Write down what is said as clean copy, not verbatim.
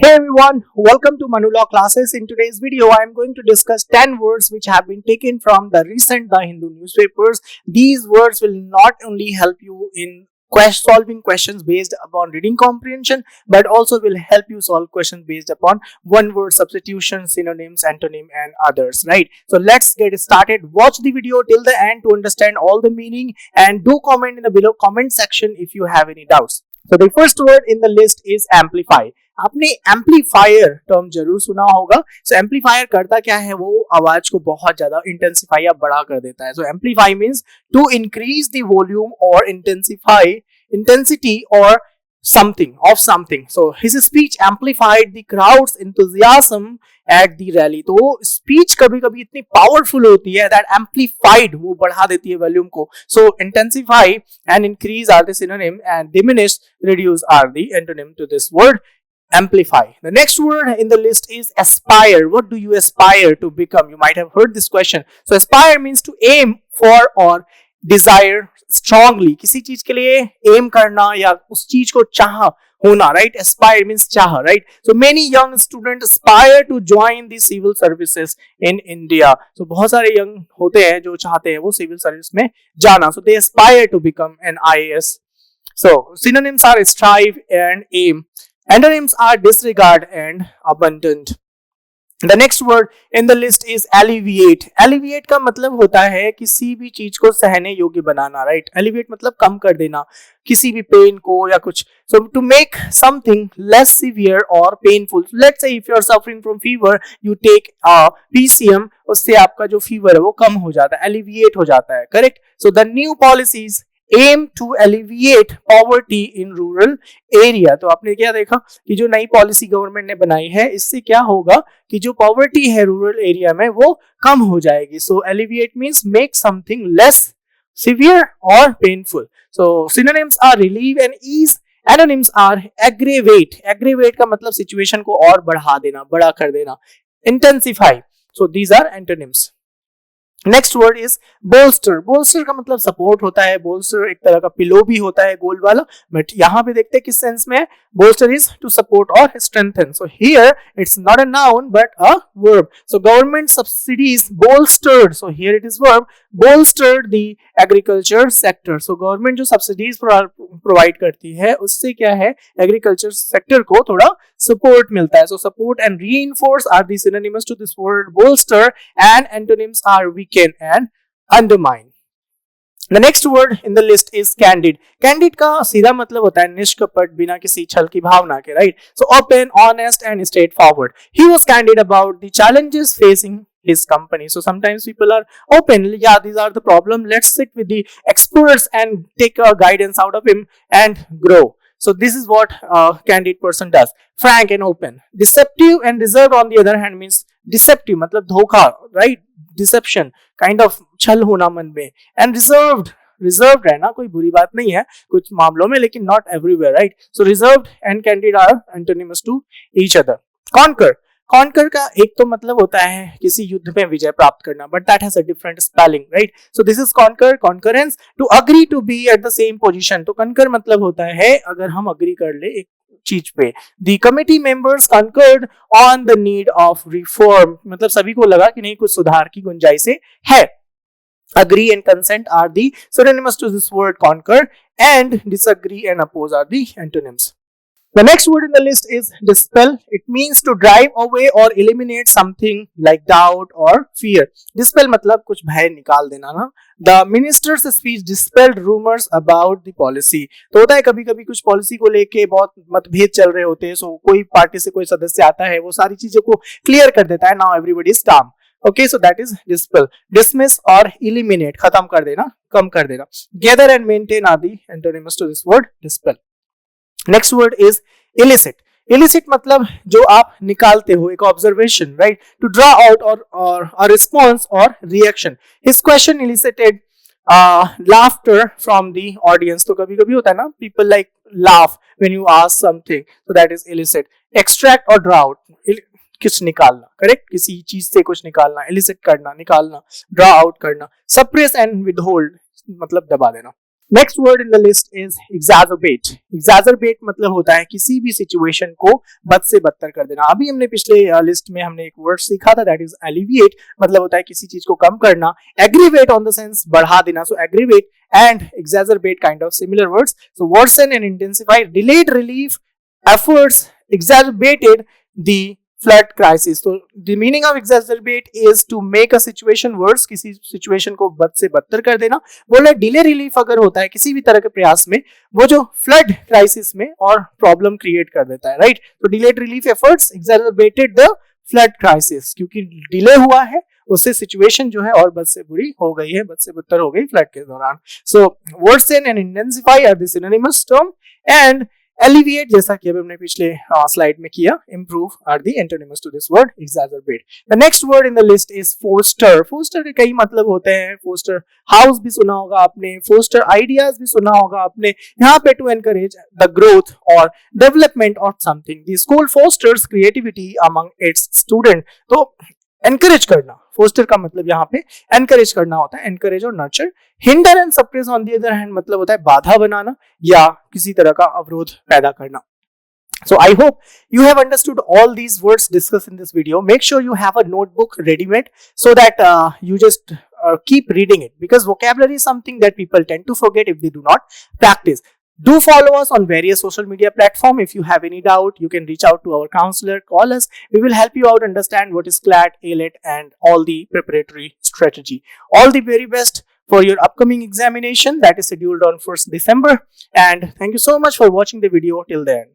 Hey everyone, welcome to Manulaw classes. In today's video, I am going to discuss 10 words which have been taken from the recent The Hindu newspapers. These words will not only help you in solving questions based upon reading comprehension, but also will help you solve questions based upon one word substitution, synonyms, antonym and others, right? So let's get started. Watch the video till the end to understand all the meaning and do comment in the below comment section if you have any doubts. So the first word in the list is amplify. आपने amplifier term जरूर सुना होगा. सो amplifier करता क्या है, वो आवाज को बहुत ज्यादा इंटेंसिफाई या बड़ा कर देता है. So amplify means to increase the volume और इंटेंसिफाई इंटेंसिटी और something of something. So his speech amplified the crowd's enthusiasm at the rally. तो speech कभी कभी इतनी powerful होती है that amplified वो बढ़ा देती है वॉल्यूम को. So intensify and increase are the synonym and diminish, reduce are the antonym to this word amplify. The next word in the list is aspire. What do you aspire to become? You might have heard this question. So aspire means to aim for or desire strongly. किसी चीज के लिए aim करना या उस चीज को चाह होना, right? Aspire means चाह, right? So many young students aspire to join the civil services in India. So बहुत सारे young होते हैं जो चाहते हैं वो civil service में जाना. So they aspire to become an IAS. So synonyms are strive and aim. Antonyms are disregard and abandoned. The next word in the list is alleviate. Alleviate का मतलब होता है किसी भी चीज को सहने योग्य बनाना, right? Alleviate मतलब कम कर देना किसी भी पेन को या कुछ. So to make something less severe or painful. So let's say if you are suffering from fever, you take PCM, उससे आपका जो फीवर है वो कम हो जाता है, alleviate हो जाता है, correct? So the new policies aim to alleviate poverty in rural area. तो आपने क्या देखा कि जो नई पॉलिसी गवर्नमेंट ने बनाई है, इससे क्या होगा कि जो पॉवर्टी है रूरल एरिया में वो कम हो जाएगी. सो alleviate means make something less severe or painful. So synonyms are relieve and ease. Antonyms are aggravate. Aggravate का मतलब सिचुएशन को और बढ़ा देना, बड़ा कर देना. Intensify. So these are antonyms. Next word is bolster. Bolster का मतलब सपोर्ट होता है. बोल्स्टर एक तरह का पिलो भी होता है गोल वाला, बट यहाँ पे देखते हैं किस सेंस में है. बोल्स्टर इज टू सपोर्ट और strengthen. So here it's not a noun but a verb. So government subsidies bolstered. So here it is verb. Bolstered the agriculture sector. So government जो subsidies provide करती है उससे क्या है, agriculture sector को थोड़ा support मिलता है. So support and reinforce are the synonyms to this word bolster and antonyms are weaken and undermine. The next word in the list is candid. Candid का सीधा मतलब होता है निष्कपट, बिना किसी छल की भावना के, right? So open, honest and straightforward. He was candid about the challenges facing his company. So sometimes people are open, yeah, these are the problem, let's sit with the experts and take a guidance out of him and grow. So this is what a candid person does. Frank and open. Deceptive and reserved on the other hand means deceptive मतलब धोखा, right? Dissipation, kind of छल होना मन में. And reserved रहना कोई बुरी बात नहीं है कुछ मामलों में, लेकिन not everywhere, right? So reserved and candid are antonymous to each other. Concur. Concur का एक तो मतलब होता है किसी युद्ध में विजय प्राप्त करना, but that has a different spelling, right? So this is concur. Concurrence, to agree to be at the same position. तो कॉन्कर मतलब होता है अगर हम अग्री कर ले एक चीज पे. The committee members concurred on the need of reform. मतलब सभी को लगा कि नहीं कुछ सुधार की गुंजाइश है. Agree and consent are the synonyms to this word concur, and disagree and oppose are the antonyms. The next word in the list is dispel. It means to drive away or eliminate something like doubt or fear. Dispel मतलब कुछ भय निकाल देना ना. The minister's speech dispelled rumors about the policy. तो होता है कभी कभी कुछ पॉलिसी को लेके बहुत मतभेद चल रहे होते हैं. सो कोई पार्टी से कोई सदस्य आता है, वो सारी चीजों को क्लियर कर देता है. Now everybody is calm. Okay, so that is dispel. Dismiss or eliminate, खत्म कर देना, कम कर देना. Gather and maintain are the antonyms to this word dispel. Next word is elicit. Elicit मतलब जो आप निकालते हो, एक observation, right? To draw out और अ रिस्पॉन्स और reaction. His question elicited laughter from the audience. तो कभी कभी होता है ना, people like laugh when you ask something, so that is elicit. Extract और ड्रॉ आउट, कुछ निकालना, करेक्ट? किसी चीज से कुछ निकालना, इलिसिट करना, निकालना, ड्रॉ आउट करना. सप्रेस एंड विदहोल्ड मतलब दबा देना. Next word in the list is exacerbate. Exacerbate मतलब होता है किसी भी सिचुएशन को बद से बदतर कर देना। अभी हमने पिछले लिस्ट में हमने एक वर्ड सीखा था, दैट इज एलिविएट, मतलब होता है किसी चीज को कम करना। एग्रीवेट ऑन द सेंस बढ़ा देना, so aggravate and exacerbate kind of similar words. So worsen and intensify, delayed relief efforts exacerbated the flood crisis. So the meaning of exacerbate is to make a situation worse, किसी situation को बद से बदतर कर देना। बोला delay relief अगर होता है किसी भी तरह के प्रयास में, वो जो फ्लड क्राइसिस में और प्रॉब्लम क्रिएट कर देता है, राइट। तो delayed relief efforts exacerbated the flood crisis, क्योंकि डिले हुआ है उससे सिचुएशन जो है और बद से बुरी हो गई है, बद से बदतर हो गई फ्लड के दौरान। So worsen and intensify are the synonymous term, and alleviate जैसा कि अभी हमने पिछले स्लाइड में किया, improve are the antonymous to this word exacerbate. The next word in the list is foster. Foster के कई मतलब होते हैं। फोस्टर हाउस भी सुना होगा आपने, फोस्टर आइडियाज भी सुना होगा आपने। यहाँ पे टू एनकरेज द ग्रोथ और development of something, the school fosters creativity among it's student. तो एनकरेज करना, फोस्टर का मतलब यहाँ पे एनकरेज करना होता है, एनकरेज और nurture. Hinder and suppress on the other hand मतलब होता है बाधा बनाना या किसी तरह का अवरोध पैदा करना। So I hope you have understood all these words discussed in this video. Make sure you have a notebook ready-made so that you just keep reading it, because vocabulary is something that people tend to forget if they do not practice. Do follow us on various social media platforms. If you have any doubt, you can reach out to our counselor, call us. We will help you out understand what is CLAT, ALET and all the preparatory strategy. All the very best for your upcoming examination that is scheduled on 1st December. And thank you so much for watching the video till the end.